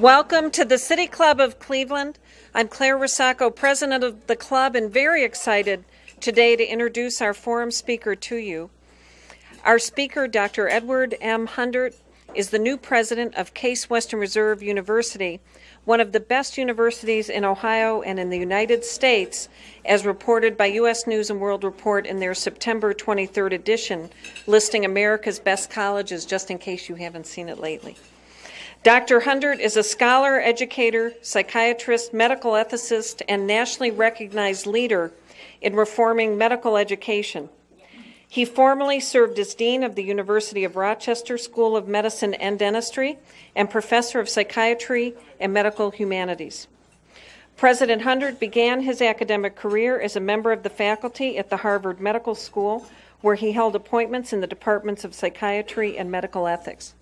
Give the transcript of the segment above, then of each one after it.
Welcome to the City Club of Cleveland. I'm Claire Rosacco, president of the club, and very excited today to introduce our forum speaker to you. Our speaker, Dr. Edward M. Hundert, is the new president of Case Western Reserve University, one of the best universities in Ohio and in the United States, as reported by U.S. News & World Report in their September 23rd edition, listing America's best colleges, just in case you haven't seen it lately. Dr. Hundert is a scholar, educator, psychiatrist, medical ethicist, and nationally recognized leader in reforming medical education. He formerly served as Dean of the University of Rochester School of Medicine and Dentistry and Professor of Psychiatry and Medical Humanities. President Hundert began his academic career as a member of the faculty at the Harvard Medical School, where he held appointments in the departments of psychiatry and medical ethics.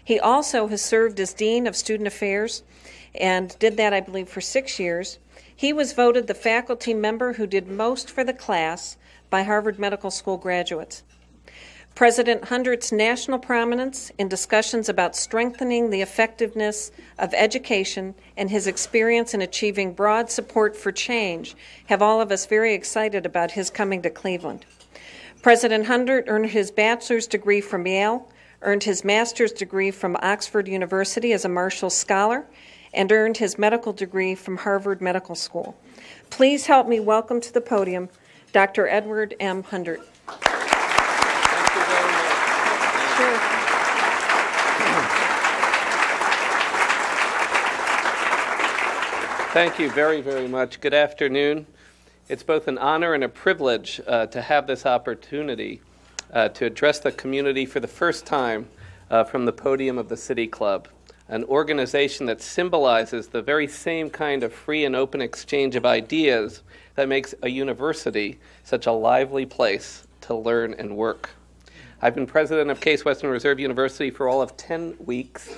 He also has served as Dean of Student Affairs and did that, I believe, for 6 years. He was voted the faculty member who did most for the class by Harvard Medical School graduates. President Hundert's national prominence in discussions about strengthening the effectiveness of education and his experience in achieving broad support for change have all of us very excited about his coming to Cleveland. President Hundert earned his bachelor's degree from Yale, earned his master's degree from Oxford University as a Marshall Scholar, and earned his medical degree from Harvard Medical School. Please help me welcome to the podium Dr. Edward M. Hundert. Thank you very much. Sure. Thank you very, very much. Good afternoon. It's both an honor and a privilege to have this opportunity to address the community for the first time from the podium of the City Club, an organization that symbolizes the very same kind of free and open exchange of ideas that makes a university such a lively place to learn and work. I've been president of Case Western Reserve University for all of 10 weeks.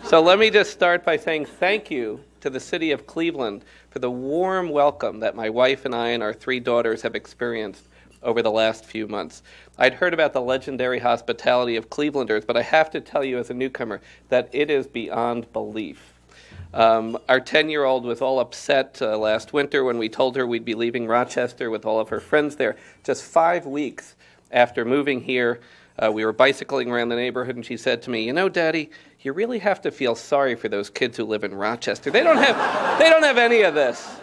So let me just start by saying thank you to the city of Cleveland for the warm welcome that my wife and I and our 3 daughters have experienced over the last few months. I'd heard about the legendary hospitality of Clevelanders, but I have to tell you as a newcomer that it is beyond belief. Our 10-year-old was all upset last winter when we told her we'd be leaving Rochester with all of her friends there. Just 5 weeks after moving here, we were bicycling around the neighborhood, and she said to me, "You know, Daddy, you really have to feel sorry for those kids who live in Rochester. They don't have any of this."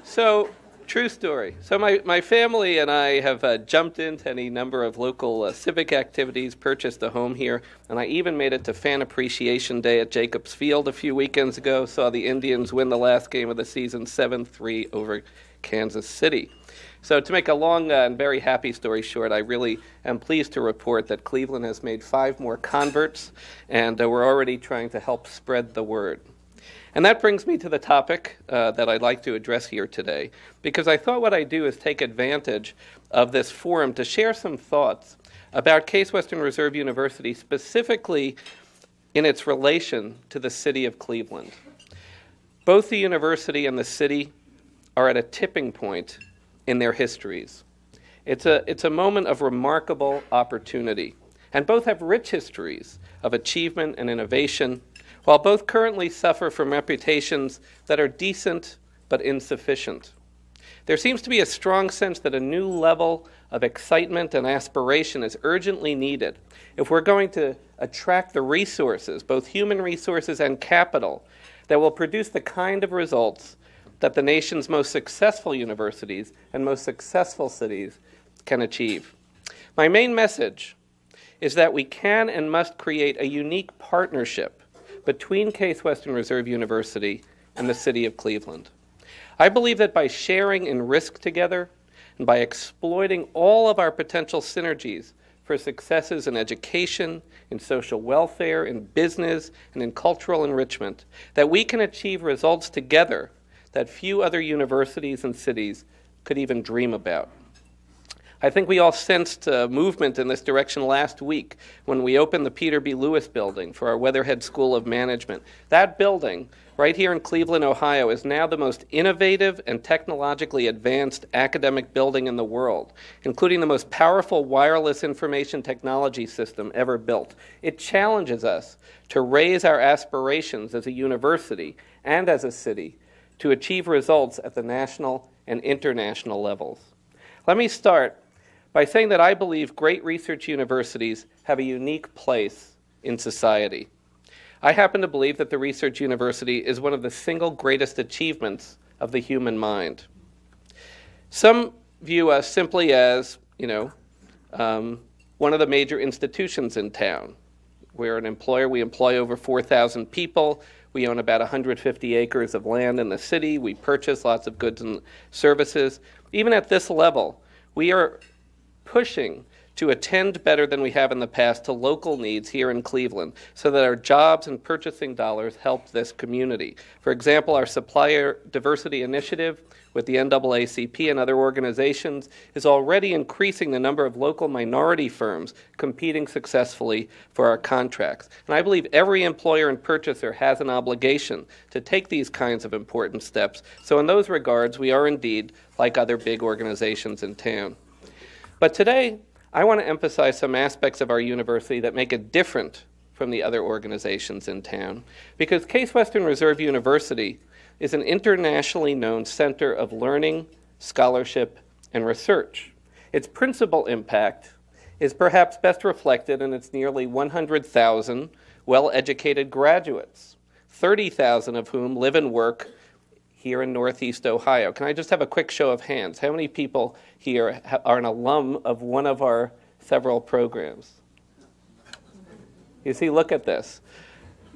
So, true story. So my family and I have jumped into any number of local civic activities, purchased a home here, and I even made it to Fan Appreciation Day at Jacobs Field a few weekends ago, saw the Indians win the last game of the season 7-3 over Kansas City. So to make a long and very happy story short, I really am pleased to report that Cleveland has made 5 more converts, and we're already trying to help spread the word. And that brings me to the topic that I'd like to address here today, because I thought what I'd do is take advantage of this forum to share some thoughts about Case Western Reserve University, specifically in its relation to the city of Cleveland. Both the university and the city are at a tipping point in their histories. It's a moment of remarkable opportunity, and both have rich histories of achievement and innovation, while both currently suffer from reputations that are decent but insufficient. There seems to be a strong sense that a new level of excitement and aspiration is urgently needed if we're going to attract the resources, both human resources and capital, that will produce the kind of results that the nation's most successful universities and most successful cities can achieve. My main message is that we can and must create a unique partnership between Case Western Reserve University and the city of Cleveland. I believe that by sharing in risk together and by exploiting all of our potential synergies for successes in education, in social welfare, in business, and in cultural enrichment, that we can achieve results together that few other universities and cities could even dream about. I think we all sensed movement in this direction last week when we opened the Peter B. Lewis building for our Weatherhead School of Management. That building right here in Cleveland, Ohio, is now the most innovative and technologically advanced academic building in the world, including the most powerful wireless information technology system ever built. It challenges us to raise our aspirations as a university and as a city to achieve results at the national and international levels. Let me start by saying that I believe great research universities have a unique place in society. I happen to believe that the research university is one of the single greatest achievements of the human mind. Some view us simply as, one of the major institutions in town. We're an employer. We employ over 4,000 people. We own about 150 acres of land in the city. We purchase lots of goods and services. Even at this level, we are pushing to attend better than we have in the past to local needs here in Cleveland so that our jobs and purchasing dollars help this community. For example, our supplier diversity initiative with the NAACP and other organizations is already increasing the number of local minority firms competing successfully for our contracts. And I believe every employer and purchaser has an obligation to take these kinds of important steps. So in those regards, we are indeed like other big organizations in town. But today, I want to emphasize some aspects of our university that make it different from the other organizations in town, because Case Western Reserve University is an internationally known center of learning, scholarship, and research. Its principal impact is perhaps best reflected in its nearly 100,000 well-educated graduates, 30,000 of whom live and work here in Northeast Ohio. Can I just have a quick show of hands? How many people here are an alum of one of our several programs? You see, look at this.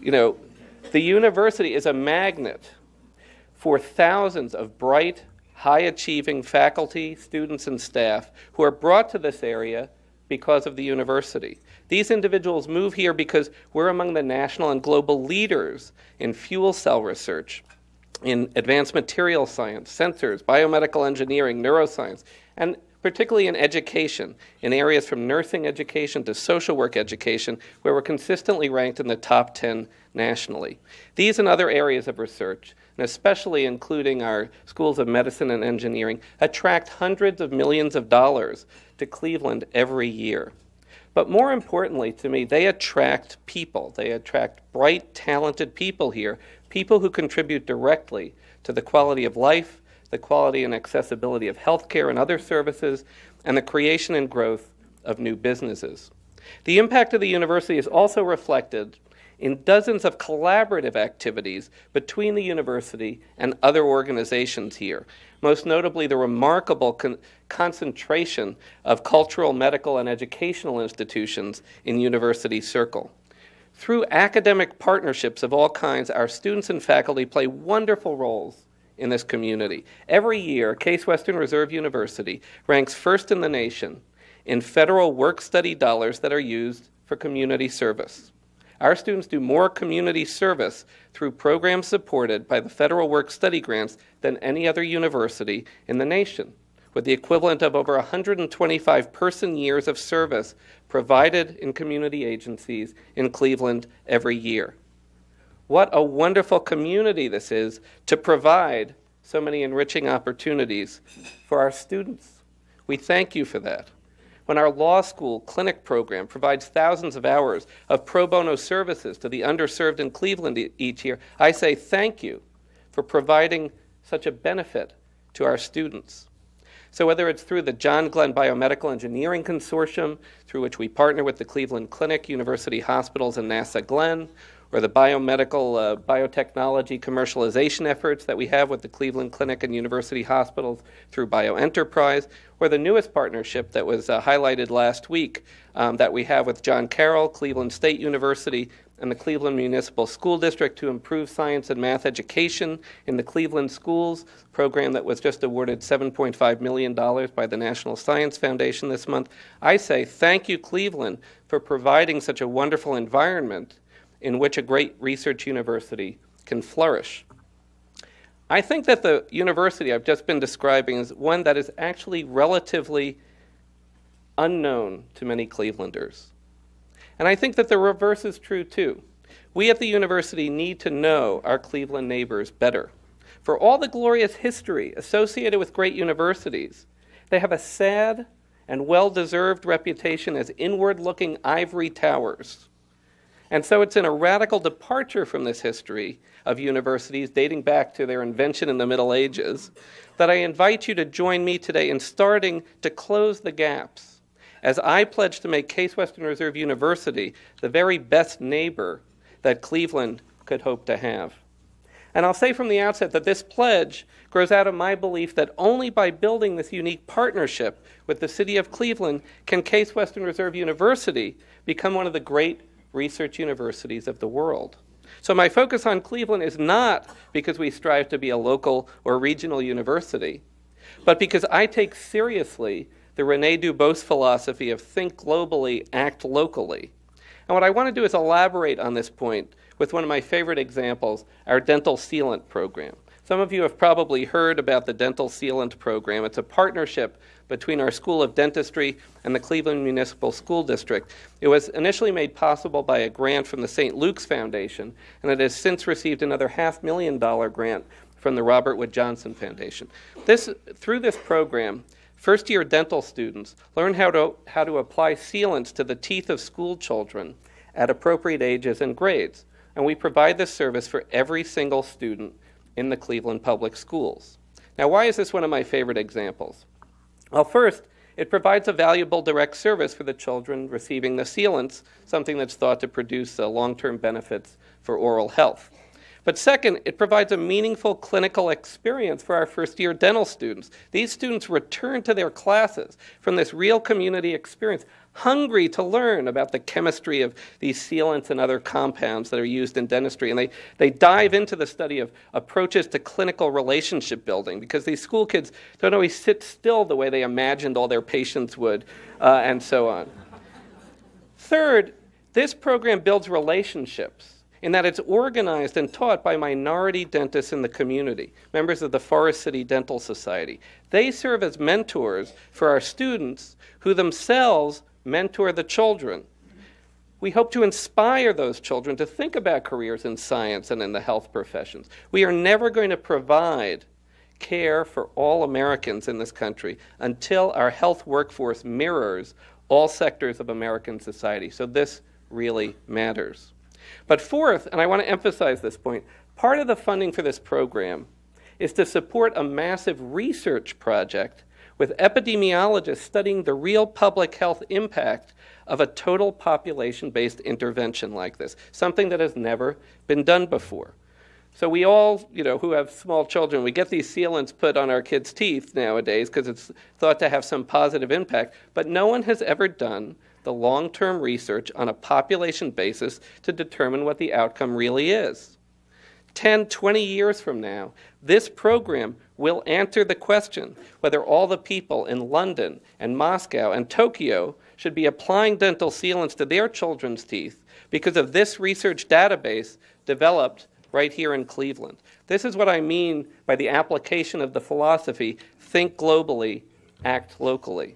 The university is a magnet for thousands of bright, high-achieving faculty, students, and staff who are brought to this area because of the university. These individuals move here because we're among the national and global leaders in fuel cell research, in advanced material science, sensors, biomedical engineering, neuroscience, and particularly in education, in areas from nursing education to social work education, where we're consistently ranked in the top 10 nationally. These and other areas of research, and especially including our schools of medicine and engineering, attract hundreds of millions of dollars to Cleveland every year. But more importantly to me, they attract people. They attract bright, talented people here, people who contribute directly to the quality of life, the quality and accessibility of healthcare and other services, and the creation and growth of new businesses. The impact of the university is also reflected in dozens of collaborative activities between the university and other organizations here, most notably the remarkable concentration of cultural, medical, and educational institutions in University Circle. Through academic partnerships of all kinds, our students and faculty play wonderful roles in this community. Every year, Case Western Reserve University ranks first in the nation in federal work-study dollars that are used for community service. Our students do more community service through programs supported by the federal work-study grants than any other university in the nation, with the equivalent of over 125 person-years of service provided in community agencies in Cleveland every year. What a wonderful community this is to provide so many enriching opportunities for our students. We thank you for that. When our law school clinic program provides thousands of hours of pro bono services to the underserved in Cleveland each year, I say thank you for providing such a benefit to our students. So whether it's through the John Glenn Biomedical Engineering Consortium, through which we partner with the Cleveland Clinic, University Hospitals, and NASA Glenn, or the biomedical biotechnology commercialization efforts that we have with the Cleveland Clinic and University Hospitals through BioEnterprise, or the newest partnership that was highlighted last week that we have with John Carroll, Cleveland State University, and the Cleveland Municipal School District to improve science and math education in the Cleveland schools, program that was just awarded $7.5 million by the National Science Foundation this month. I say thank you, Cleveland, for providing such a wonderful environment in which a great research university can flourish. I think that the university I've just been describing is one that is actually relatively unknown to many Clevelanders. And I think that the reverse is true too. We at the university need to know our Cleveland neighbors better. For all the glorious history associated with great universities, they have a sad and well-deserved reputation as inward-looking ivory towers. And so it's in a radical departure from this history of universities dating back to their invention in the Middle Ages that I invite you to join me today in starting to close the gaps as I pledge to make Case Western Reserve University the very best neighbor that Cleveland could hope to have. And I'll say from the outset that this pledge grows out of my belief that only by building this unique partnership with the city of Cleveland can Case Western Reserve University become one of the great research universities of the world. So my focus on Cleveland is not because we strive to be a local or regional university, but because I take seriously the René Dubos philosophy of think globally, act locally. And what I want to do is elaborate on this point with one of my favorite examples, our dental sealant program. Some of you have probably heard about the dental sealant program. It's a partnership between our School of Dentistry and the Cleveland Municipal School District. It was initially made possible by a grant from the St. Luke's Foundation, and it has since received another $500,000 grant from the Robert Wood Johnson Foundation. Through this program, first-year dental students learn how to apply sealants to the teeth of school children at appropriate ages and grades. And we provide this service for every single student in the Cleveland Public Schools. Now, why is this one of my favorite examples? Well, first, it provides a valuable direct service for the children receiving the sealants, something that's thought to produce long-term benefits for oral health. But second, it provides a meaningful clinical experience for our first-year dental students. These students return to their classes from this real community experience, hungry to learn about the chemistry of these sealants and other compounds that are used in dentistry. And they dive into the study of approaches to clinical relationship building, because these school kids don't always sit still the way they imagined all their patients would, and so on. Third, this program builds relationships in that it's organized and taught by minority dentists in the community, members of the Forest City Dental Society. They serve as mentors for our students who themselves mentor the children. We hope to inspire those children to think about careers in science and in the health professions. We are never going to provide care for all Americans in this country until our health workforce mirrors all sectors of American society. So this really matters. But fourth, and I want to emphasize this point, part of the funding for this program is to support a massive research project with epidemiologists studying the real public health impact of a total population-based intervention like this, something that has never been done before. So we all, who have small children, we get these sealants put on our kids' teeth nowadays because it's thought to have some positive impact, but no one has ever done the long-term research on a population basis to determine what the outcome really is. 10, 20 years from now, this program will answer the question whether all the people in London and Moscow and Tokyo should be applying dental sealants to their children's teeth because of this research database developed right here in Cleveland. This is what I mean by the application of the philosophy, think globally, act locally.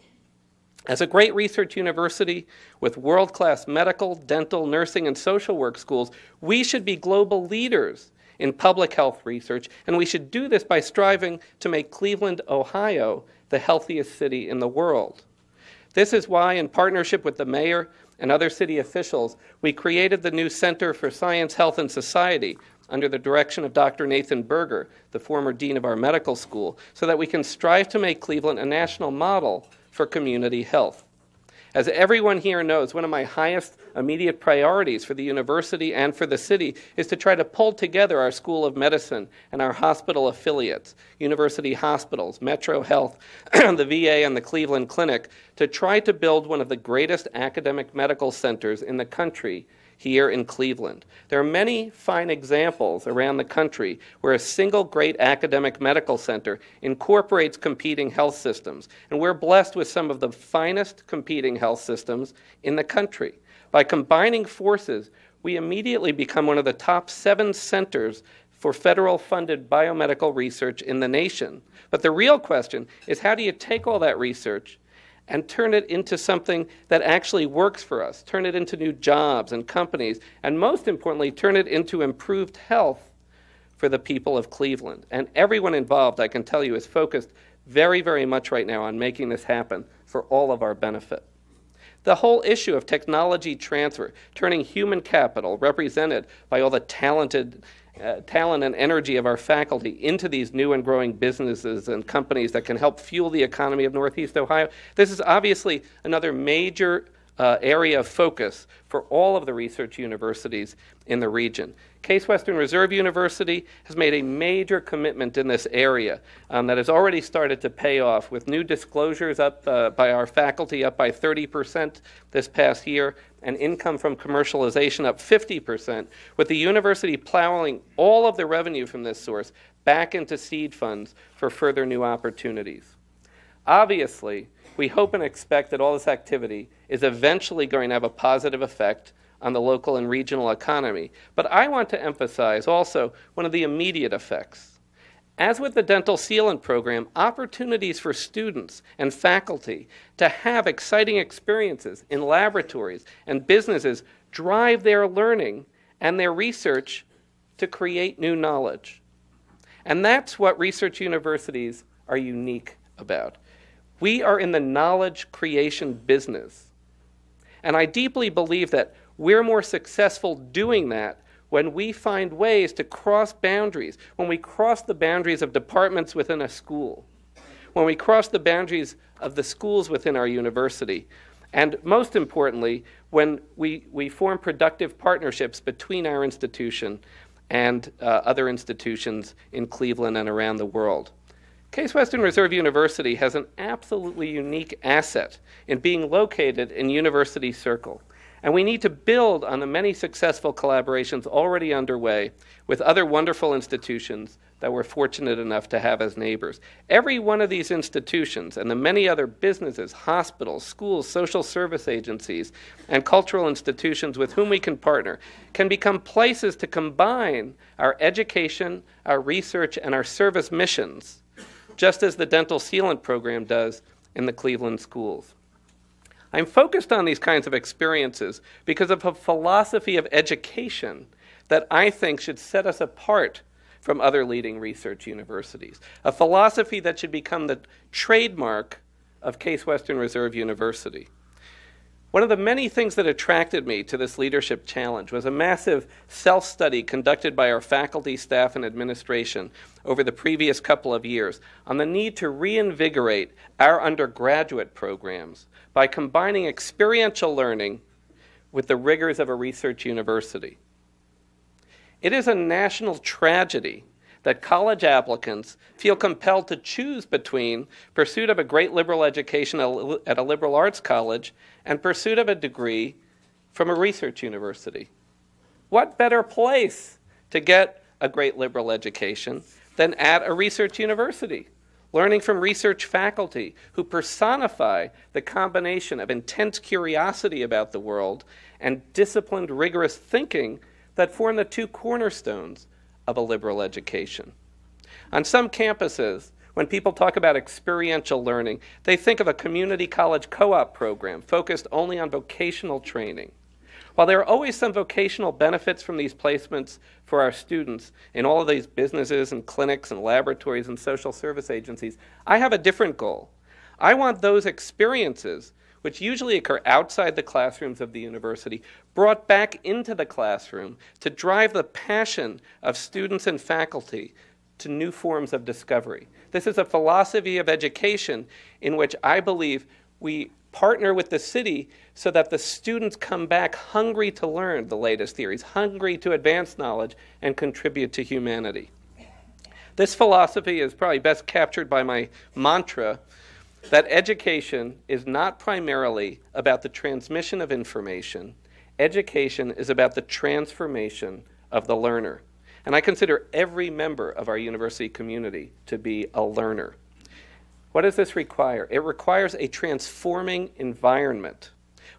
As a great research university with world-class medical, dental, nursing, and social work schools, we should be global leaders in public health research, and we should do this by striving to make Cleveland, Ohio, the healthiest city in the world. This is why, in partnership with the mayor and other city officials, we created the new Center for Science, Health, and Society under the direction of Dr. Nathan Berger, the former dean of our medical school, so that we can strive to make Cleveland a national model for community health. As everyone here knows, one of my highest immediate priorities for the university and for the city is to try to pull together our School of Medicine and our hospital affiliates, university hospitals, Metro Health, the VA, and the Cleveland Clinic, to try to build one of the greatest academic medical centers in the country here in Cleveland. There are many fine examples around the country where a single great academic medical center incorporates competing health systems, and we're blessed with some of the finest competing health systems in the country. By combining forces, we immediately become one of the top 7 centers for federal-funded biomedical research in the nation. But the real question is, how do you take all that research and turn it into something that actually works for us, turn it into new jobs and companies, and most importantly, turn it into improved health for the people of Cleveland. And everyone involved, I can tell you, is focused very, very much right now on making this happen for all of our benefit. The whole issue of technology transfer, turning human capital, represented by all the talent and energy of our faculty, into these new and growing businesses and companies that can help fuel the economy of Northeast Ohio. This is obviously another major area of focus for all of the research universities in the region. Case Western Reserve University has made a major commitment in this area that has already started to pay off, with new disclosures up by our faculty up by 30% this past year, and income from commercialization up 50%, with the university plowing all of the revenue from this source back into seed funds for further new opportunities. Obviously, we hope and expect that all this activity is eventually going to have a positive effect on the local and regional economy. But I want to emphasize also one of the immediate effects. As with the dental sealant program, opportunities for students and faculty to have exciting experiences in laboratories and businesses drive their learning and their research to create new knowledge. And that's what research universities are unique about. We are in the knowledge creation business. And I deeply believe that we're more successful doing that when we find ways to cross boundaries, when we cross the boundaries of departments within a school, when we cross the boundaries of the schools within our university, and most importantly, when we form productive partnerships between our institution and other institutions in Cleveland and around the world. Case Western Reserve University has an absolutely unique asset in being located in University Circle. And we need to build on the many successful collaborations already underway with other wonderful institutions that we're fortunate enough to have as neighbors. Every one of these institutions and the many other businesses, hospitals, schools, social service agencies, and cultural institutions with whom we can partner can become places to combine our education, our research, and our service missions, just as the dental sealant program does in the Cleveland schools. I'm focused on these kinds of experiences because of a philosophy of education that I think should set us apart from other leading research universities, a philosophy that should become the trademark of Case Western Reserve University. One of the many things that attracted me to this leadership challenge was a massive self-study conducted by our faculty, staff, and administration over the previous couple of years on the need to reinvigorate our undergraduate programs by combining experiential learning with the rigors of a research university. It is a national tragedy that college applicants feel compelled to choose between pursuit of a great liberal education at a liberal arts college and pursuit of a degree from a research university. What better place to get a great liberal education than at a research university, learning from research faculty who personify the combination of intense curiosity about the world and disciplined, rigorous thinking that form the two cornerstones of a liberal education. On some campuses, when people talk about experiential learning, they think of a community college co-op program focused only on vocational training. While there are always some vocational benefits from these placements for our students in all of these businesses and clinics and laboratories and social service agencies, I have a different goal. I want those experiences, which usually occur outside the classrooms of the university, brought back into the classroom to drive the passion of students and faculty to new forms of discovery. This is a philosophy of education in which I believe we partner with the city so that the students come back hungry to learn the latest theories, hungry to advance knowledge and contribute to humanity. This philosophy is probably best captured by my mantra that education is not primarily about the transmission of information. Education is about the transformation of the learner. And I consider every member of our university community to be a learner. What does this require? It requires a transforming environment.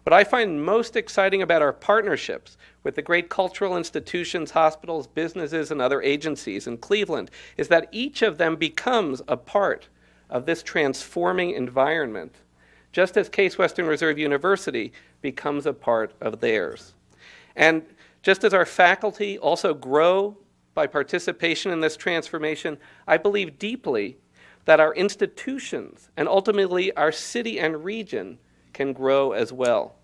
What I find most exciting about our partnerships with the great cultural institutions, hospitals, businesses, and other agencies in Cleveland is that each of them becomes a part of this transforming environment just as Case Western Reserve University becomes a part of theirs. And just as our faculty also grow by participation in this transformation, I believe deeply that our institutions and ultimately our city and region can grow as well.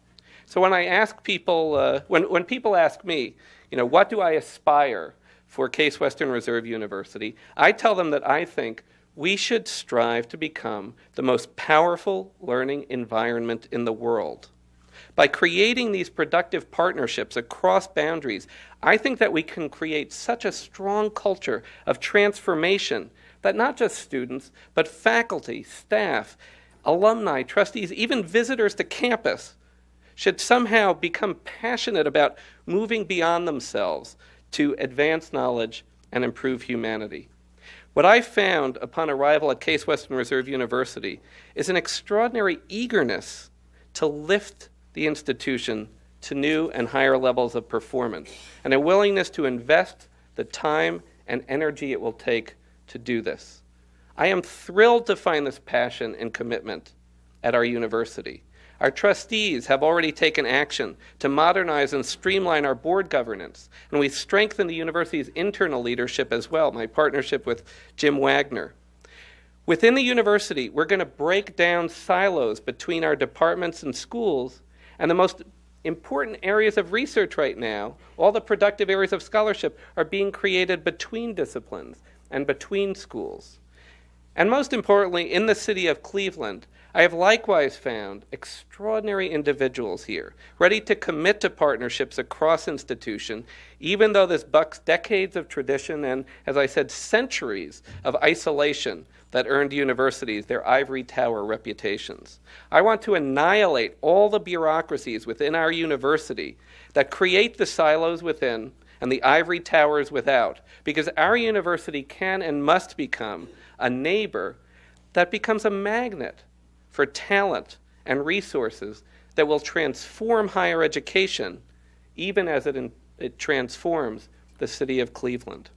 So when I ask people, when people ask me, what do I aspire for Case Western Reserve University, I tell them that I think we should strive to become the most powerful learning environment in the world. By creating these productive partnerships across boundaries, I think that we can create such a strong culture of transformation that not just students, but faculty, staff, alumni, trustees, even visitors to campus should somehow become passionate about moving beyond themselves to advance knowledge and improve humanity. What I found upon arrival at Case Western Reserve University is an extraordinary eagerness to lift the institution to new and higher levels of performance, and a willingness to invest the time and energy it will take to do this. I am thrilled to find this passion and commitment at our university. Our trustees have already taken action to modernize and streamline our board governance, and we've strengthened the university's internal leadership as well, my partnership with Jim Wagner. Within the university, we're going to break down silos between our departments and schools, and the most important areas of research right now, all the productive areas of scholarship, are being created between disciplines and between schools. And most importantly, in the city of Cleveland, I have likewise found extraordinary individuals here, ready to commit to partnerships across institution, even though this bucks decades of tradition and, as I said, centuries of isolation that earned universities their ivory tower reputations. I want to annihilate all the bureaucracies within our university that create the silos within and the ivory towers without, because our university can and must become a neighbor that becomes a magnet for talent and resources that will transform higher education, even as it transforms the city of Cleveland.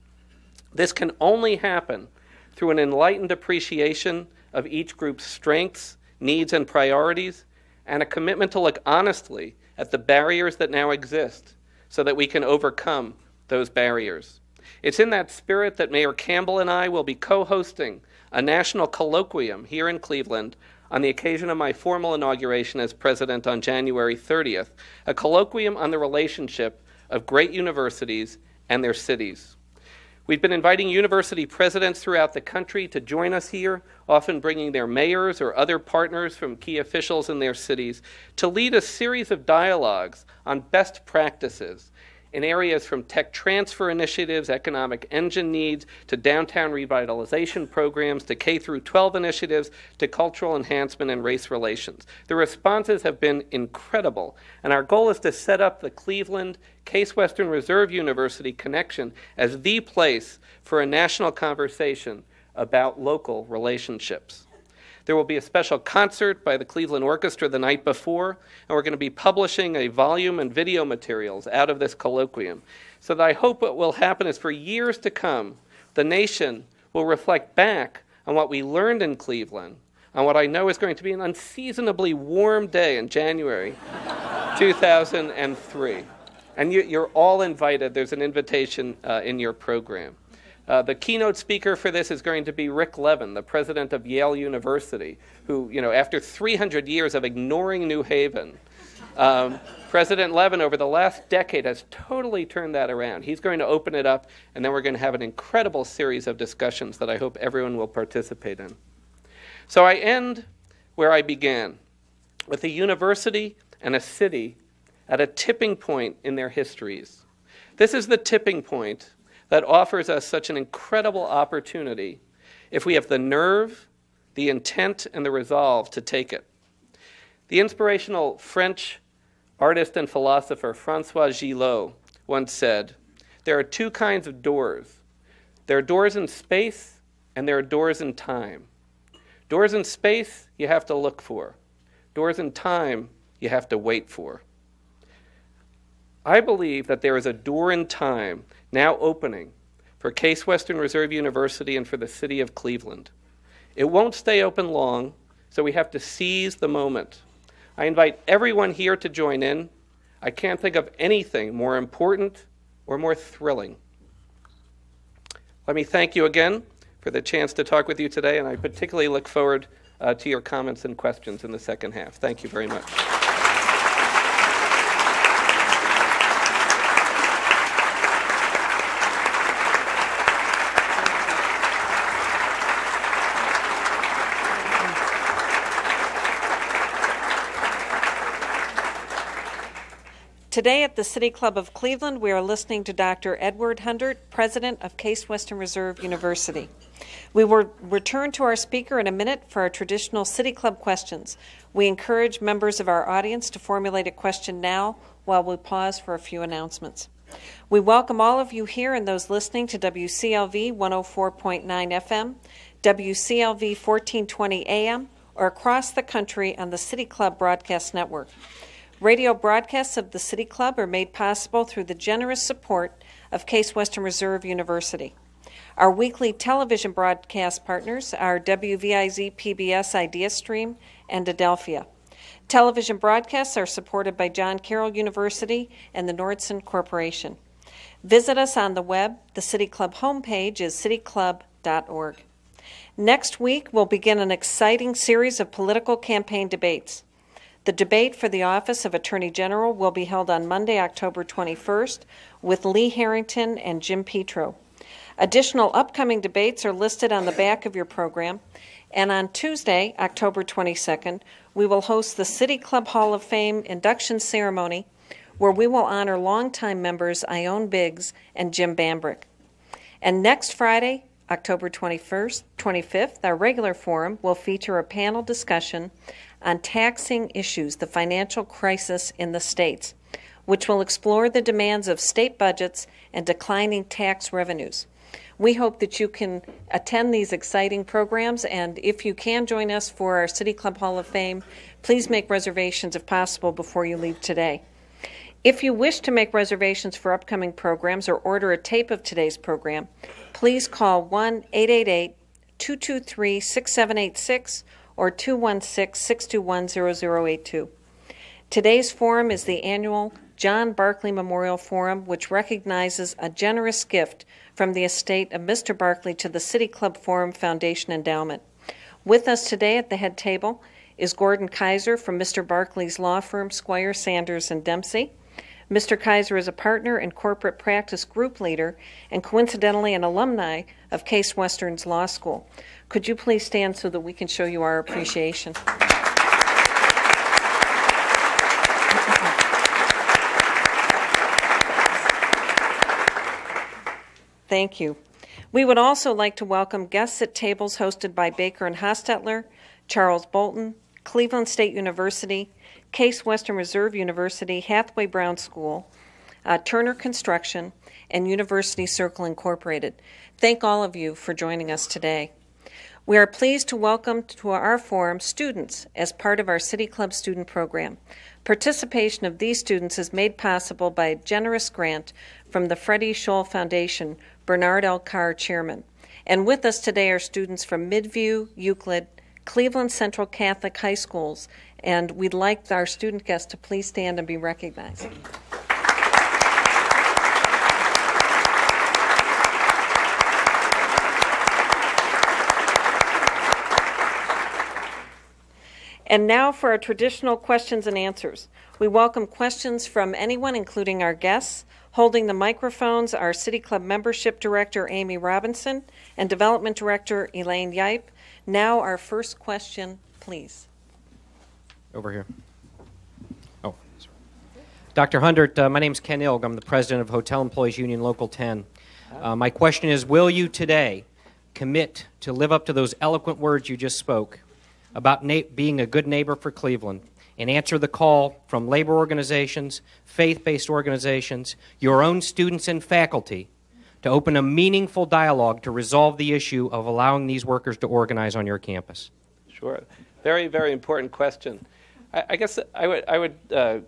This can only happen through an enlightened appreciation of each group's strengths, needs, and priorities, and a commitment to look honestly at the barriers that now exist so that we can overcome those barriers. It's in that spirit that Mayor Campbell and I will be co-hosting a national colloquium here in Cleveland on the occasion of my formal inauguration as president on January 30th, a colloquium on the relationship of great universities and their cities. We've been inviting university presidents throughout the country to join us here, often bringing their mayors or other partners from key officials in their cities, to lead a series of dialogues on best practices in areas from tech transfer initiatives, economic engine needs, to downtown revitalization programs, to K-12 initiatives, to cultural enhancement and race relations. The responses have been incredible, and our goal is to set up the Cleveland Case Western Reserve University connection as the place for a national conversation about local relationships. There will be a special concert by the Cleveland Orchestra the night before, and we're going to be publishing a volume and video materials out of this colloquium. So that I hope what will happen is for years to come, the nation will reflect back on what we learned in Cleveland, on what I know is going to be an unseasonably warm day in January 2003. And you're all invited. There's an invitation in your program. The keynote speaker for this is going to be Rick Levin, the president of Yale University, who, after 300 years of ignoring New Haven, President Levin over the last decade has totally turned that around. He's going to open it up, and then we're going to have an incredible series of discussions that I hope everyone will participate in. So I end where I began, with a university and a city at a tipping point in their histories. This is the tipping point that offers us such an incredible opportunity if we have the nerve, the intent, and the resolve to take it. The inspirational French artist and philosopher François Gillot once said, "There are two kinds of doors. There are doors in space, and there are doors in time. Doors in space, you have to look for. Doors in time, you have to wait for." I believe that there is a door in time now opening for Case Western Reserve University and for the city of Cleveland. It won't stay open long So we have to seize the moment. I invite everyone here to join in. I can't think of anything more important or more thrilling. Let me thank you again for the chance to talk with you today, and I particularly look forward to your comments and questions in the second half. Thank you very much. Today at the City Club of Cleveland, we are listening to Dr. Edward Hundert, President of Case Western Reserve University. We will return to our speaker in a minute for our traditional City Club questions. We encourage members of our audience to formulate a question now while we pause for a few announcements. We welcome all of you here and those listening to WCLV 104.9 FM, WCLV 1420 AM, or across the country on the City Club Broadcast Network. Radio broadcasts of the City Club are made possible through the generous support of Case Western Reserve University. Our weekly television broadcast partners are WVIZ PBS Idea Stream and Adelphia. Television broadcasts are supported by John Carroll University and the Nordson Corporation. Visit us on the web. The City Club homepage is cityclub.org. Next week, we'll begin an exciting series of political campaign debates. The debate for the office of Attorney General will be held on Monday, October 21st, with Lee Harrington and Jim Petro. Additional upcoming debates are listed on the back of your program. And on Tuesday, October 22nd, we will host the City Club Hall of Fame induction ceremony, where we will honor longtime members Ione Biggs and Jim Bambrick. And next Friday, October 25th, our regular forum will feature a panel discussion on taxing issues, the financial crisis in the states, which will explore the demands of state budgets and declining tax revenues. We hope that you can attend these exciting programs, and if you can join us for our City Club Hall of Fame, please make reservations if possible before you leave today. If you wish to make reservations for upcoming programs or order a tape of today's program, please call 1-888-223-6786 or 216-621-0082. Today's forum is the annual John Barclay Memorial Forum, which recognizes a generous gift from the estate of Mr. Barclay to the City Club Forum Foundation Endowment. With us today at the head table is Gordon Kaiser from Mr. Barclay's law firm, Squire, Sanders, and Dempsey. Mr. Kaiser is a partner and corporate practice group leader and coincidentally an alumni of Case Western's law school. Could you please stand so that we can show you our appreciation? Thank you. We would also like to welcome guests at tables hosted by Baker and Hostetler, Charles Bolton, Cleveland State University, Case Western Reserve University, Hathaway Brown School, Turner Construction, and University Circle Incorporated. Thank all of you for joining us today. We are pleased to welcome to our forum students as part of our City Club student program. Participation of these students is made possible by a generous grant from the Freddie Scholl Foundation, Bernard L. Carr, Chairman. And with us today are students from Midview, Euclid, Cleveland Central Catholic High Schools, and we'd like our student guests to please stand and be recognized. And now for our traditional questions and answers. We welcome questions from anyone, including our guests. Holding the microphones are City Club Membership Director Amy Robinson and Development Director Elaine Yipe. Now our first question, please. Over here. Oh, sorry. Dr. Hundert, my name's Ken Ilg. I'm the president of Hotel Employees Union Local 10. My question is, will you today commit to live up to those eloquent words you just spoke about being a good neighbor for Cleveland and answer the call from labor organizations, faith-based organizations, your own students and faculty to open a meaningful dialogue to resolve the issue of allowing these workers to organize on your campus? Sure. Very, very important question. I guess I would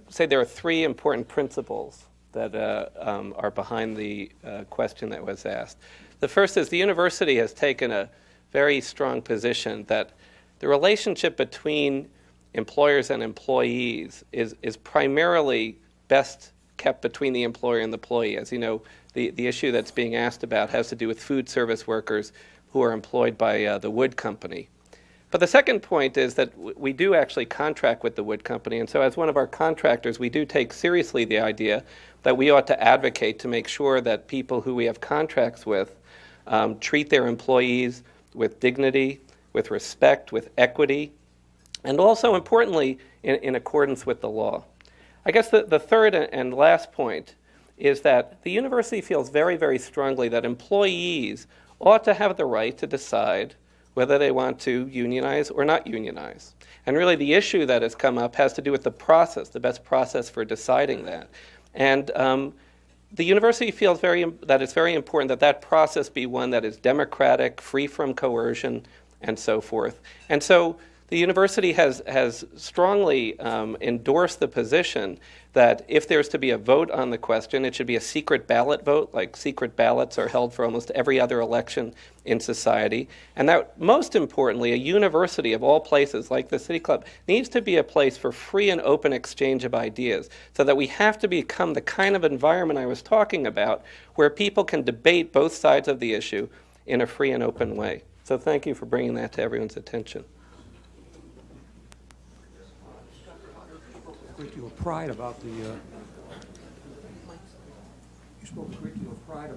say there are three important principles that are behind the question that was asked. The first is the university has taken a very strong position that the relationship between employers and employees is primarily best kept between the employer and the employee. As you know, the issue that's being asked about has to do with food service workers who are employed by the wood company. But the second point is that we do actually contract with the wood company, and so as one of our contractors, we do take seriously the idea that we ought to advocate to make sure that people who we have contracts with treat their employees with dignity, with respect, with equity, and also, importantly, in accordance with the law. I guess the third and last point is that the university feels very, very strongly that employees ought to have the right to decide whether they want to unionize or not unionize. And really the issue that has come up has to do with the process, the best process for deciding that. And the university feels that it's very important that that process be one that is democratic, free from coercion, and so forth. And so the university has strongly endorsed the position that if there's to be a vote on the question, it should be a secret ballot vote, like secret ballots are held for almost every other election in society. And that, most importantly, a university of all places, like the City Club, needs to be a place for free and open exchange of ideas, so that we have to become the kind of environment I was talking about, where people can debate both sides of the issue in a free and open way. So thank you for bringing that to everyone's attention. A great deal of pride about the. You spoke a great deal of pride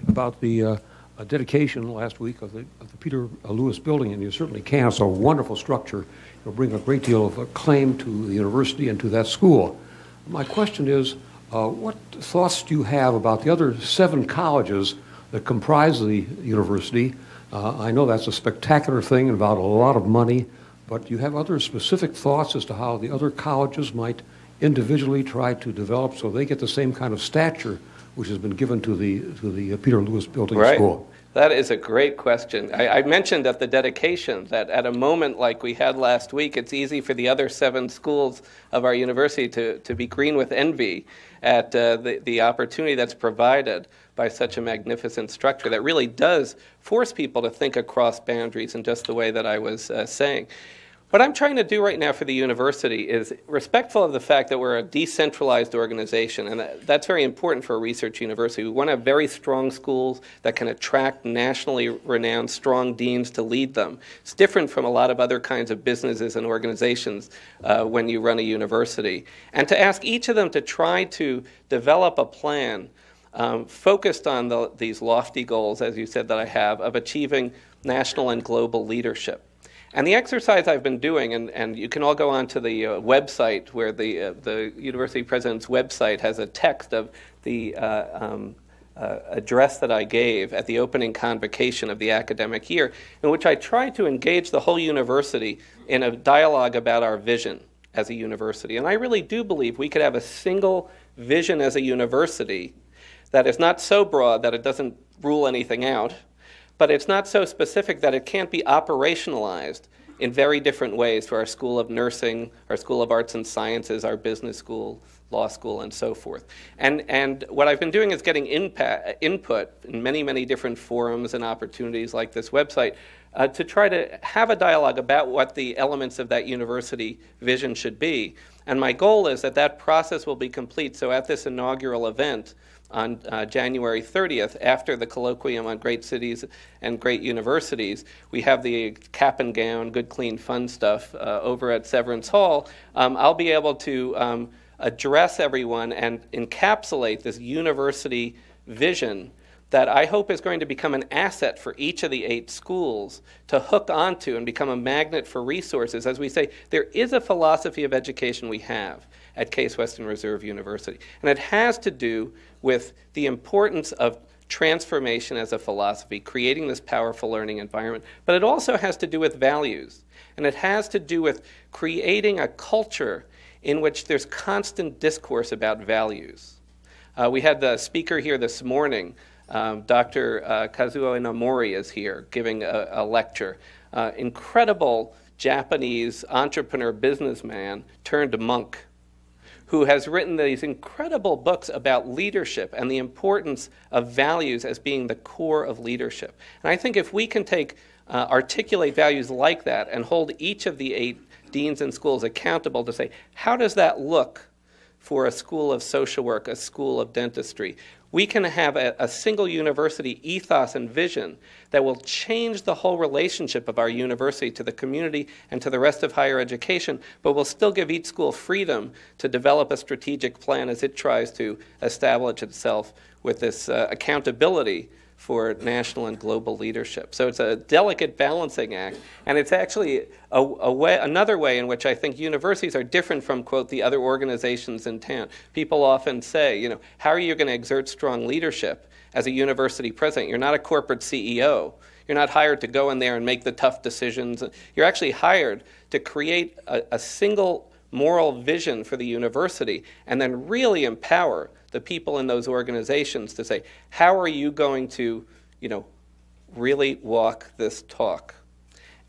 about the dedication last week of the Peter Lewis building, and you certainly can. It's a wonderful structure. It'll bring a great deal of acclaim to the university and to that school. My question is, what thoughts do you have about the other 7 colleges that comprise the university? I know that's a spectacular thing and about a lot of money. But do you have other specific thoughts as to how the other colleges might individually try to develop so they get the same kind of stature which has been given to the Peter Lewis Building School? That is a great question. I mentioned at the dedication that at a moment like we had last week, it's easy for the other 7 schools of our university to be green with envy at the opportunity that's provided by such a magnificent structure that really does force people to think across boundaries in just the way that I was saying. What I'm trying to do right now for the university is respectful of the fact that we're a decentralized organization, and that's very important for a research university. We want to have very strong schools that can attract nationally renowned, strong deans to lead them. It's different from a lot of other kinds of businesses and organizations when you run a university. And to ask each of them to try to develop a plan focused on these lofty goals, as you said, that I have, of achieving national and global leadership. And the exercise I've been doing, and you can all go onto the website where the university president's website has a text of the address that I gave at the opening convocation of the academic year, in which I tried to engage the whole university in a dialogue about our vision as a university. And I really do believe we could have a single vision as a university that is not so broad that it doesn't rule anything out, but it's not so specific that it can't be operationalized in very different ways for our School of Nursing, our School of Arts and Sciences, our business school, law school, and so forth. And what I've been doing is getting input in many, many different forums and opportunities like this website to try to have a dialogue about what the elements of that university vision should be. And my goal is that that process will be complete. So at this inaugural event, on January 30th, after the colloquium on great cities and great universities, we have the cap and gown, good, clean, fun stuff over at Severance Hall. I'll be able to address everyone and encapsulate this university vision that I hope is going to become an asset for each of the 8 schools to hook onto and become a magnet for resources. As we say, there is a philosophy of education we have at Case Western Reserve University, and it has to do with the importance of transformation as a philosophy, creating this powerful learning environment, but it also has to do with values, and it has to do with creating a culture in which there's constant discourse about values. We had the speaker here this morning, Dr. Kazuo Inamori is here giving a lecture. Incredible Japanese entrepreneur businessman turned monk who has written these incredible books about leadership and the importance of values as being the core of leadership. And I think if we can articulate values like that and hold each of the 8 deans and schools accountable to say, how does that look for a school of social work, a school of dentistry? We can have a single university ethos and vision that will change the whole relationship of our university to the community and to the rest of higher education, but will still give each school freedom to develop a strategic plan as it tries to establish itself with this accountability for national and global leadership. So it's a delicate balancing act, and it's actually another way in which I think universities are different from, quote, the other organizations in town. People often say, how are you going to exert strong leadership as a university president? You're not a corporate CEO. You're not hired to go in there and make the tough decisions. You're actually hired to create a single moral vision for the university and then really empower the people in those organizations to say, how are you going to, really walk this talk?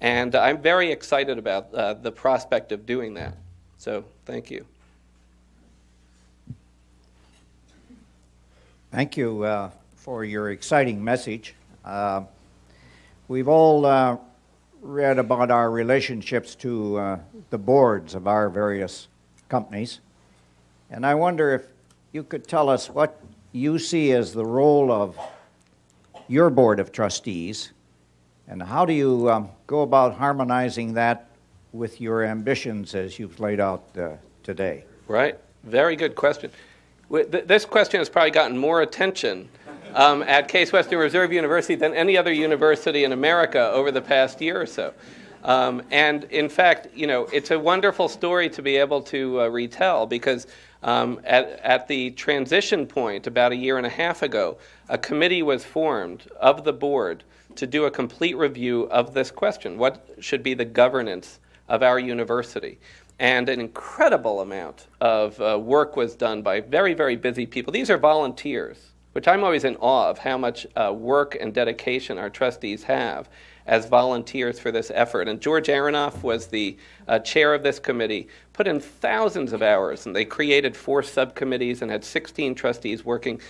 And I'm very excited about the prospect of doing that. So thank you. Thank you for your exciting message. We've all read about our relationships to the boards of our various companies. And I wonder if you could tell us what you see as the role of your board of trustees, and how do you go about harmonizing that with your ambitions as you've laid out today? Right. Very good question. This question has probably gotten more attention at Case Western Reserve University than any other university in America over the past year or so. And in fact, it's a wonderful story to be able to retell, because at the transition point about 1.5 years ago, a committee was formed of the board to do a complete review of this question. What should be the governance of our university? And an incredible amount of work was done by very, very busy people. These are volunteers, which I'm always in awe of how much work and dedication our trustees have as volunteers for this effort. And George Aronoff was the chair of this committee, put in thousands of hours, and they created 4 subcommittees and had 16 trustees working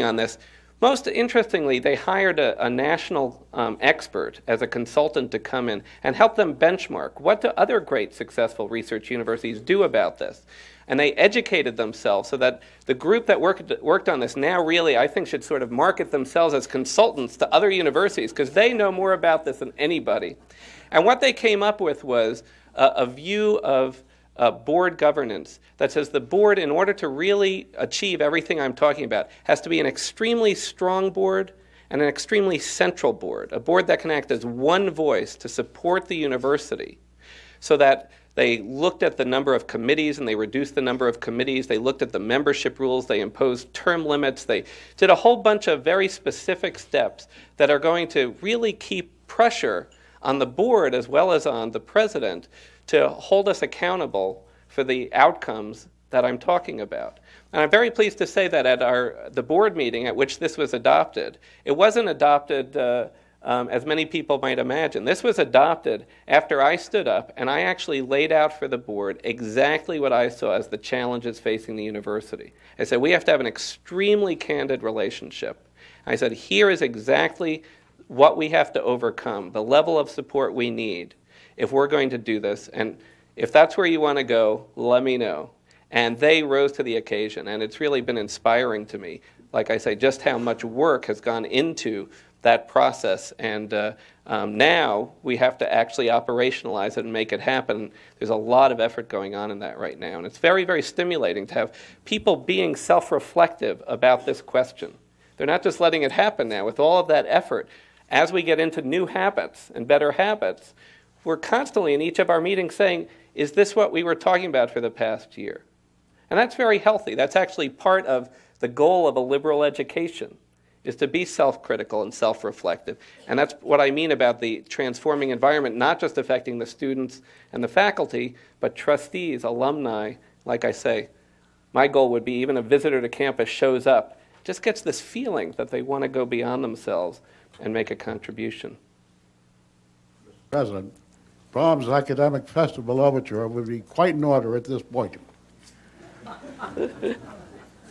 on this. Most interestingly, they hired a national expert as a consultant to come in and help them benchmark what do other great successful research universities do about this. And they educated themselves so that the group that worked on this now really, I think, should sort of market themselves as consultants to other universities, because they know more about this than anybody. And what they came up with was a view of board governance that says the board, in order to really achieve everything I'm talking about, has to be an extremely strong board and an extremely central board, a board that can act as one voice to support the university, so that they looked at the number of committees and they reduced the number of committees. They looked at the membership rules. They imposed term limits. They did a whole bunch of very specific steps that are going to really keep pressure on the board as well as on the president to hold us accountable for the outcomes that I'm talking about. And I'm very pleased to say that at the board meeting at which this was adopted, it wasn't adopted as many people might imagine. This was adopted after I stood up and I actually laid out for the board exactly what I saw as the challenges facing the university. I said, we have to have an extremely candid relationship. I said, here is exactly what we have to overcome, the level of support we need if we're going to do this. And if that's where you want to go, let me know. And they rose to the occasion. And it's really been inspiring to me, like I say, just how much work has gone into that process, and now we have to actually operationalize it and make it happen. There's a lot of effort going on in that right now, and it's very, very stimulating to have people being self-reflective about this question. They're not just letting it happen now. With all of that effort, as we get into new habits and better habits, we're constantly in each of our meetings saying, is this what we were talking about for the past year? And that's very healthy. That's actually part of the goal of a liberal education, is to be self-critical and self-reflective. And that's what I mean about the transforming environment, not just affecting the students and the faculty, but trustees, alumni. Like I say, my goal would be even a visitor to campus shows up, just gets this feeling that they want to go beyond themselves and make a contribution. Mr. President, Brahms' Academic Festival Overture would be quite in order at this point.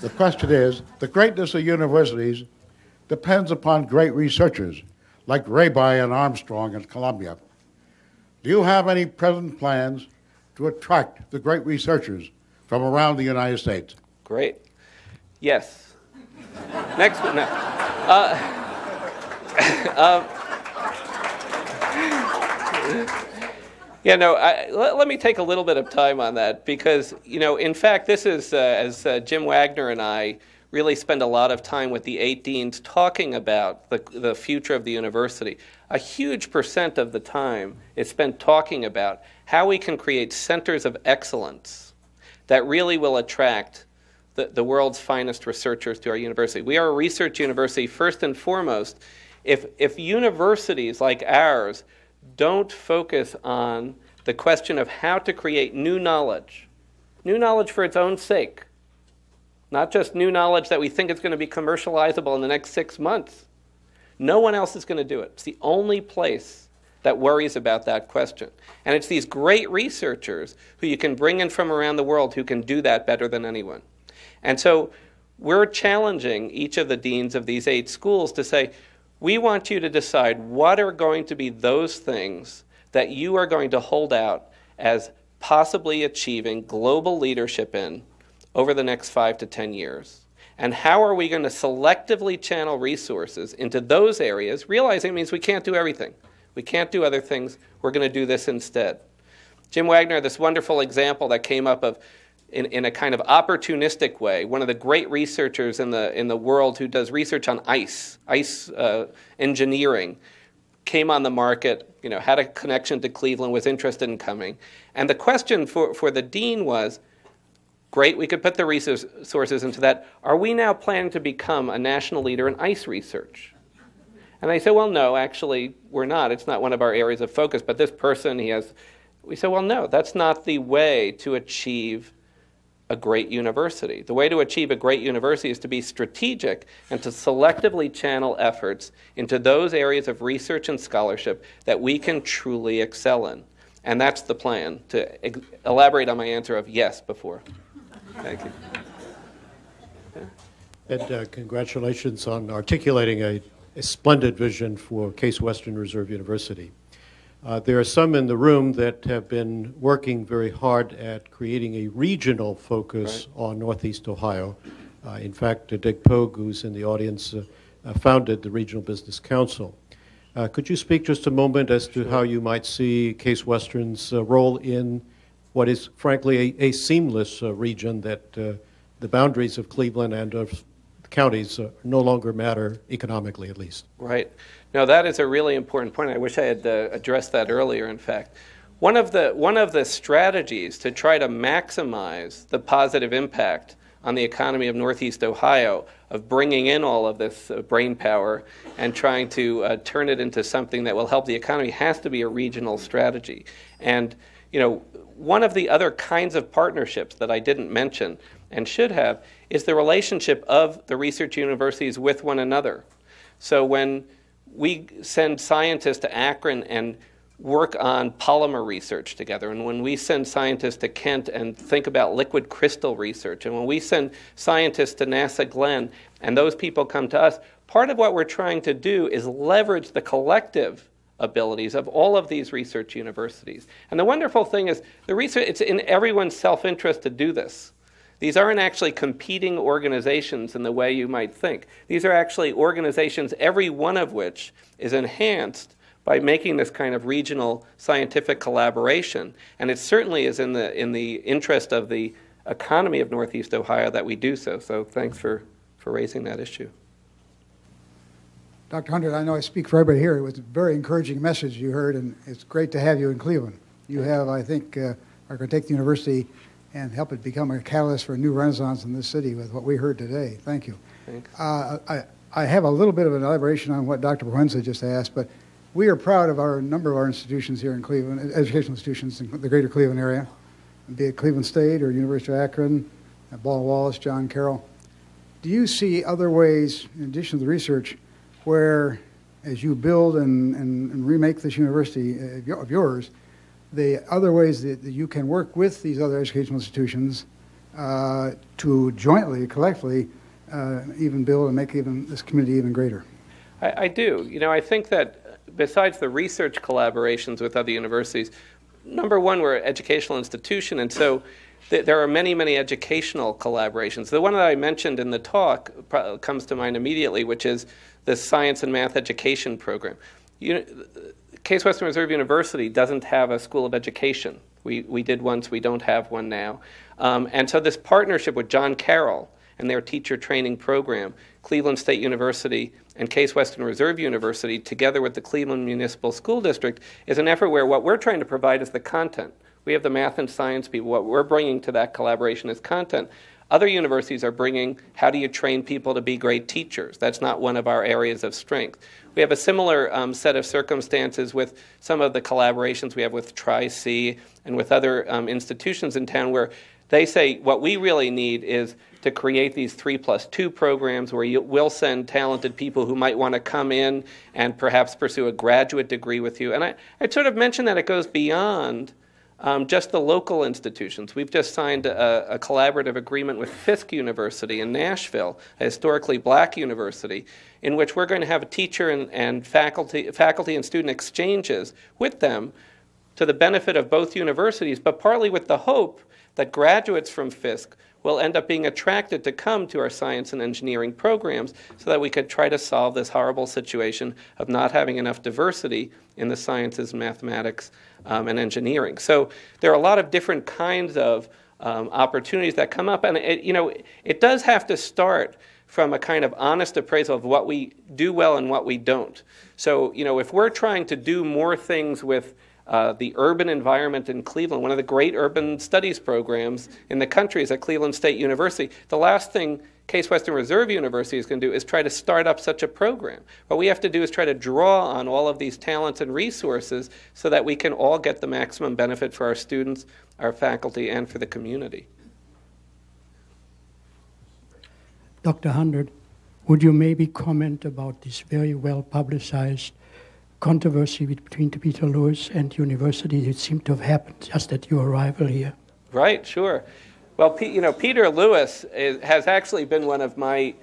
The question is, the greatness of universities depends upon great researchers, like Raby and Armstrong in Columbia. Do you have any present plans to attract the great researchers from around the United States? Great. Yes. Next one. No. Let me take a little bit of time on that because, in fact, this is, as Jim Wagner and I really spend a lot of time with the 8 deans talking about the future of the university. A huge percent of the time is spent talking about how we can create centers of excellence that really will attract the world's finest researchers to our university. We are a research university first and foremost. If universities like ours don't focus on the question of how to create new knowledge for its own sake, not just new knowledge that we think is going to be commercializable in the next 6 months, no one else is going to do it. It's the only place that worries about that question. And it's these great researchers who you can bring in from around the world who can do that better than anyone. And so we're challenging each of the deans of these 8 schools to say, we want you to decide what are going to be those things that you are going to hold out as possibly achieving global leadership in over the next 5 to 10 years. And how are we going to selectively channel resources into those areas, realizing it means we can't do everything. We can't do other things. We're going to do this instead. Jim Wagner, this wonderful example that came up of in a kind of opportunistic way, one of the great researchers in the world who does research on ice engineering, came on the market, had a connection to Cleveland, was interested in coming. And the question for the dean was, great, we could put the resources into that. Are we now planning to become a national leader in ice research? And they said, well, no, actually, we're not. It's not one of our areas of focus. But this person, we said, well, no, that's not the way to achieve a great university. The way to achieve a great university is to be strategic and to selectively channel efforts into those areas of research and scholarship that we can truly excel in. And that's the plan, to elaborate on my answer of yes before. Thank you. Ed, congratulations on articulating a splendid vision for Case Western Reserve University. There are some in the room that have been working very hard at creating a regional focus on Northeast Ohio. In fact, Dick Pogue, who's in the audience, founded the Regional Business Council. Could you speak just a moment as to how you might see Case Western's role in what is, frankly, a seamless region that the boundaries of Cleveland and of counties no longer matter economically, at least? Right. No, that is a really important point. I wish I had addressed that earlier, in fact. One of the strategies to try to maximize the positive impact on the economy of Northeast Ohio, of bringing in all of this brain power and trying to turn it into something that will help the economy, has to be a regional strategy. And, one of the other kinds of partnerships that I didn't mention and should have is the relationship of the research universities with one another. So when we send scientists to Akron and work on polymer research together, and when we send scientists to Kent and think about liquid crystal research, and when we send scientists to NASA Glenn and those people come to us, part of what we're trying to do is leverage the collective abilities of all of these research universities. And the wonderful thing is, it's in everyone's self-interest to do this. These aren't actually competing organizations in the way you might think. These are actually organizations, every one of which is enhanced by making this kind of regional scientific collaboration. And it certainly is in the interest of the economy of Northeast Ohio that we do so. So thanks for raising that issue. Dr. Hundert, I know I speak for everybody here. It was a very encouraging message you heard, and it's great to have you in Cleveland. You have, I think, are going to take the university and help it become a catalyst for a new renaissance in this city with what we heard today. Thank you. Thanks. I have a little bit of an elaboration on what Dr. Provenza just asked, but we are proud of a number of our institutions here in Cleveland, educational institutions in the greater Cleveland area, be it Cleveland State or University of Akron, Ball Wallace, John Carroll. Do you see other ways, in addition to the research, where as you build and remake this university of yours, the other ways that you can work with these other educational institutions to jointly, collectively, even build and make this community even greater. I do. You know, I think that besides the research collaborations with other universities, number one, we're an educational institution, and so there are many, many educational collaborations. The one that I mentioned in the talk comes to mind immediately, which is the Science and Math Education Program. Case Western Reserve University doesn't have a school of education. We did once, we don't have one now. And so this partnership with John Carroll and their teacher training program, Cleveland State University and Case Western Reserve University, together with the Cleveland Municipal School District, is an effort where what we're trying to provide is the content. We have the math and science people. What we're bringing to that collaboration is content. Other universities are bringing, how do you train people to be great teachers? That's not one of our areas of strength. We have a similar set of circumstances with some of the collaborations we have with Tri-C and with other institutions in town where they say what we really need is to create these 3+2 programs where we'll send talented people who might want to come in and perhaps pursue a graduate degree with you. And I'd sort of mentioned that it goes beyond just the local institutions. We've just signed a collaborative agreement with Fisk University in Nashville, a historically black university, in which we're going to have a teacher and faculty and student exchanges with them to the benefit of both universities, but partly with the hope that graduates from Fisk will end up being attracted to come to our science and engineering programs so that we could try to solve this horrible situation of not having enough diversity in the sciences, mathematics, and engineering. So there are a lot of different kinds of opportunities that come up, and it does have to start from a kind of honest appraisal of what we do well and what we don't. So if we're trying to do more things with the urban environment in Cleveland, one of the great urban studies programs in the country is at Cleveland State University. The last thing Case Western Reserve University is going to do is try to start up such a program. What we have to do is try to draw on all of these talents and resources so that we can all get the maximum benefit for our students, our faculty, and for the community. Dr. Hundert, would you maybe comment about this very well-publicized controversy between Peter Lewis and university that seemed to have happened just at your arrival here? Right, sure. Well, Peter Lewis has actually been one of my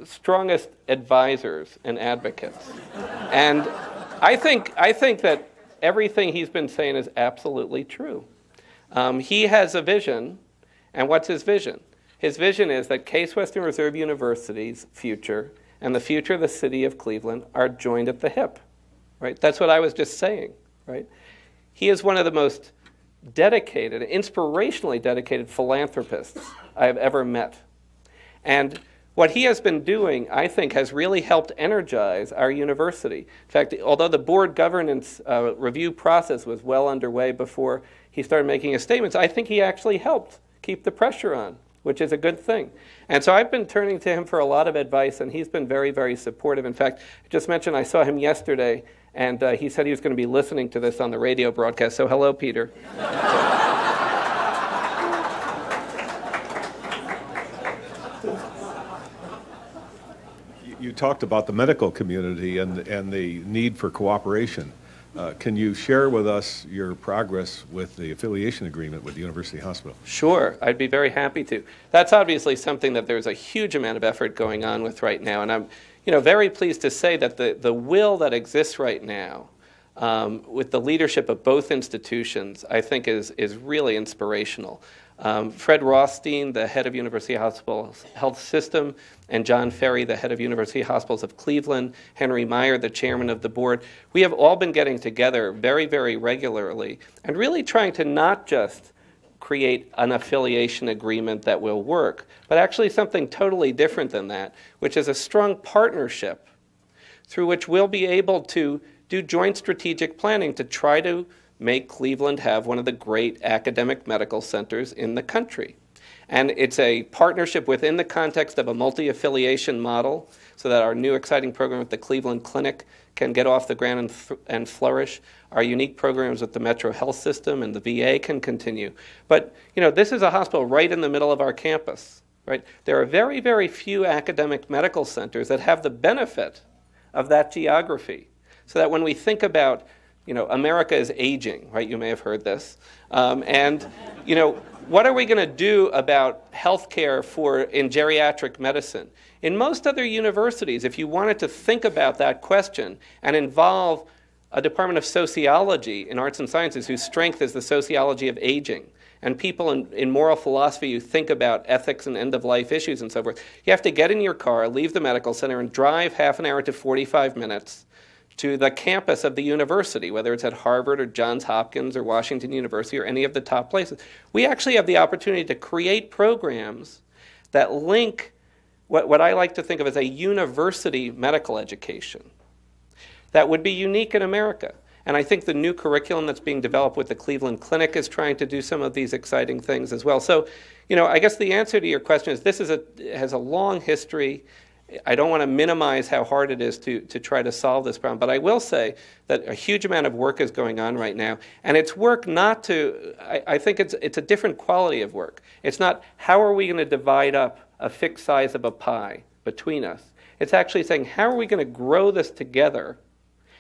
strongest advisors and advocates. And I think that everything he's been saying is absolutely true. He has a vision, and what's his vision? His vision is that Case Western Reserve University's future and the future of the city of Cleveland are joined at the hip. Right? That's what I was just saying. Right? He is one of the most dedicated, inspirationally dedicated philanthropists I have ever met. And what he has been doing, I think, has really helped energize our university. In fact, although the board governance review process was well underway before he started making his statements, I think he actually helped keep the pressure on, which is a good thing. And so I've been turning to him for a lot of advice, and he's been very, very supportive. In fact, I just mentioned I saw him yesterday, and he said he was going to be listening to this on the radio broadcast. So hello, Peter. You talked about the medical community and the need for cooperation. Can you share with us your progress with the affiliation agreement with the University Hospital? Sure, I'd be very happy to. That's obviously something that there's a huge amount of effort going on with right now, and I'm very pleased to say that the will that exists right now with the leadership of both institutions, I think is really inspirational. Fred Rothstein, the head of University Hospital's health system, and John Ferry, the head of University Hospitals of Cleveland, Henry Meyer, the chairman of the board, we have all been getting together very, very regularly and really trying to not just create an affiliation agreement that will work, but actually something totally different than that, which is a strong partnership through which we'll be able to do joint strategic planning to try to make Cleveland have one of the great academic medical centers in the country. And it's a partnership within the context of a multi-affiliation model so that our new exciting program with the Cleveland Clinic can get off the ground and flourish. Our unique programs with the Metro Health System and the VA can continue. But, this is a hospital right in the middle of our campus, right? There are very, very few academic medical centers that have the benefit of that geography. So that when we think about America is aging, right? You may have heard this. what are we going to do about healthcare in geriatric medicine? In most other universities, if you wanted to think about that question and involve a department of sociology in arts and sciences whose strength is the sociology of aging, and people in moral philosophy who think about ethics and end-of-life issues and so forth, you have to get in your car, leave the medical center, and drive half an hour to 45 minutes to the campus of the university, whether it's at Harvard or Johns Hopkins or Washington University or any of the top places. We actually have the opportunity to create programs that link what I like to think of as a university medical education that would be unique in America. And I think the new curriculum that's being developed with the Cleveland Clinic is trying to do some of these exciting things as well. So, I guess the answer to your question is this has a long history. I don't want to minimize how hard it is to try to solve this problem, but I will say that a huge amount of work is going on right now, and it's work not to, I think it's a different quality of work. It's not how are we going to divide up a fixed size of a pie between us. It's actually saying how are we going to grow this together,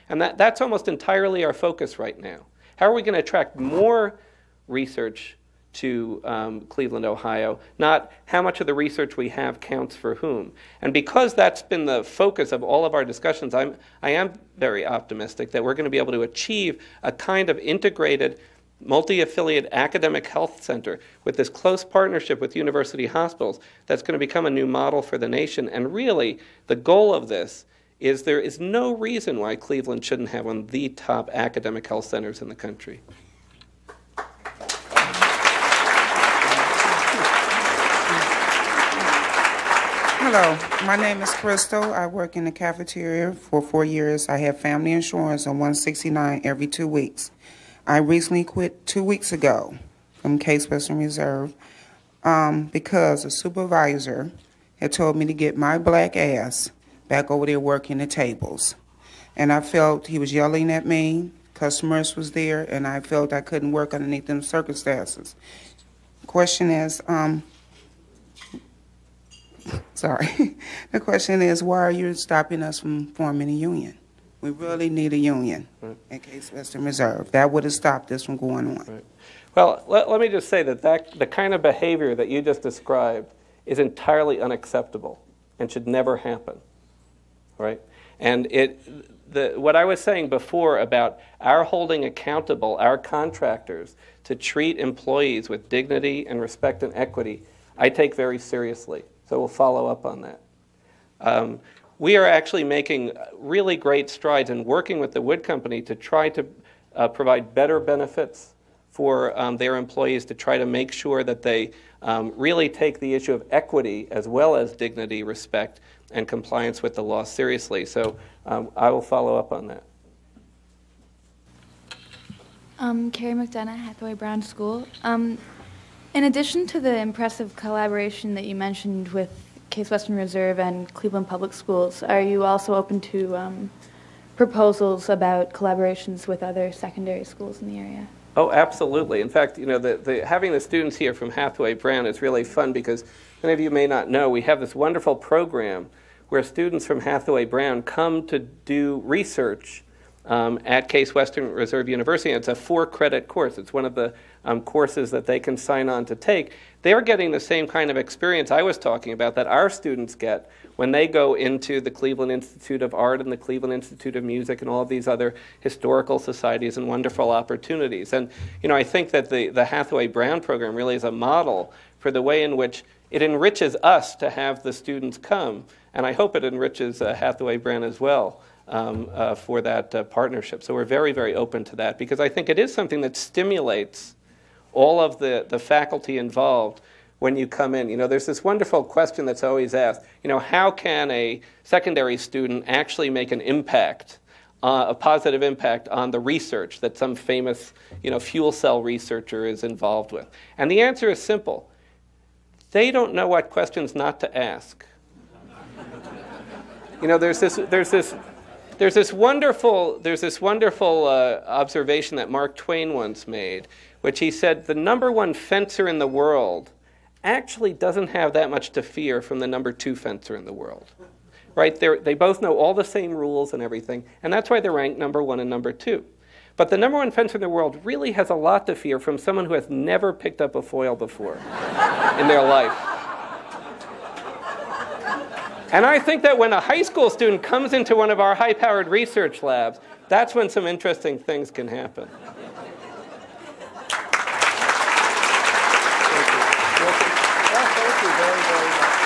and that's almost entirely our focus right now. How are we going to attract more research to Cleveland, Ohio, not how much of the research we have counts for whom. And because that's been the focus of all of our discussions, I am very optimistic that we're going to be able to achieve a kind of integrated, multi-affiliate academic health center with this close partnership with university hospitals that's going to become a new model for the nation. And really, the goal of this is there is no reason why Cleveland shouldn't have one of the top academic health centers in the country. Hello, my name is Crystal. I work in the cafeteria for 4 years. I have family insurance on 169 every 2 weeks. I recently quit 2 weeks ago from Case Western Reserve because a supervisor had told me to get my black ass back over there working the tables. And I felt he was yelling at me, customers was there, and I felt I couldn't work underneath them circumstances. Question is, the question is, why are you stopping us from forming a union? We really need a union in Case Western Reserve. That would have stopped this from going on. Right. Well, let me just say that the kind of behavior that you just described is entirely unacceptable and should never happen, right? And what I was saying before about our holding accountable our contractors to treat employees with dignity and respect and equity, I take very seriously. So we'll follow up on that. We are actually making really great strides in working with the wood company to try to provide better benefits for their employees, to try to make sure that they really take the issue of equity as well as dignity, respect, and compliance with the law seriously. So I will follow up on that. Carrie McDonough, Hathaway Brown School. In addition to the impressive collaboration that you mentioned with Case Western Reserve and Cleveland Public Schools, are you also open to proposals about collaborations with other secondary schools in the area? Oh, absolutely. In fact, having the students here from Hathaway Brown is really fun because many of you may not know, we have this wonderful program where students from Hathaway Brown come to do research at Case Western Reserve University. And it's a 4-credit course. It's one of the courses that they can sign on to take. They're getting the same kind of experience I was talking about that our students get when they go into the Cleveland Institute of Art and the Cleveland Institute of Music and all of these other historical societies and wonderful opportunities. And I think that the Hathaway Brown program really is a model for the way in which it enriches us to have the students come, and I hope it enriches Hathaway Brown as well. For that partnership. So we're very, very open to that because I think it is something that stimulates all of the faculty involved when you come in. There's this wonderful question that's always asked, how can a secondary student actually make an impact, a positive impact on the research that some famous, fuel cell researcher is involved with? And the answer is simple. They don't know what questions not to ask. There's this wonderful observation that Mark Twain once made, which he said the number 1 fencer in the world actually doesn't have that much to fear from the number 2 fencer in the world, right? They both know all the same rules and everything, and that's why they're ranked number 1 and number 2. But the number one fencer in the world really has a lot to fear from someone who has never picked up a foil before in their life. And I think that when a high school student comes into one of our high-powered research labs, that's when some interesting things can happen. Thank you very, very much.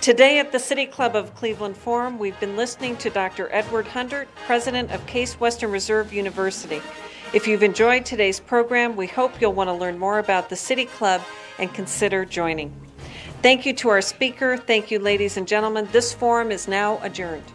Today at the City Club of Cleveland Forum, we've been listening to Dr. Edward Hundert, President of Case Western Reserve University. If you've enjoyed today's program, we hope you'll want to learn more about the City Club and consider joining. Thank you to our speaker. Thank you, ladies and gentlemen. This forum is now adjourned.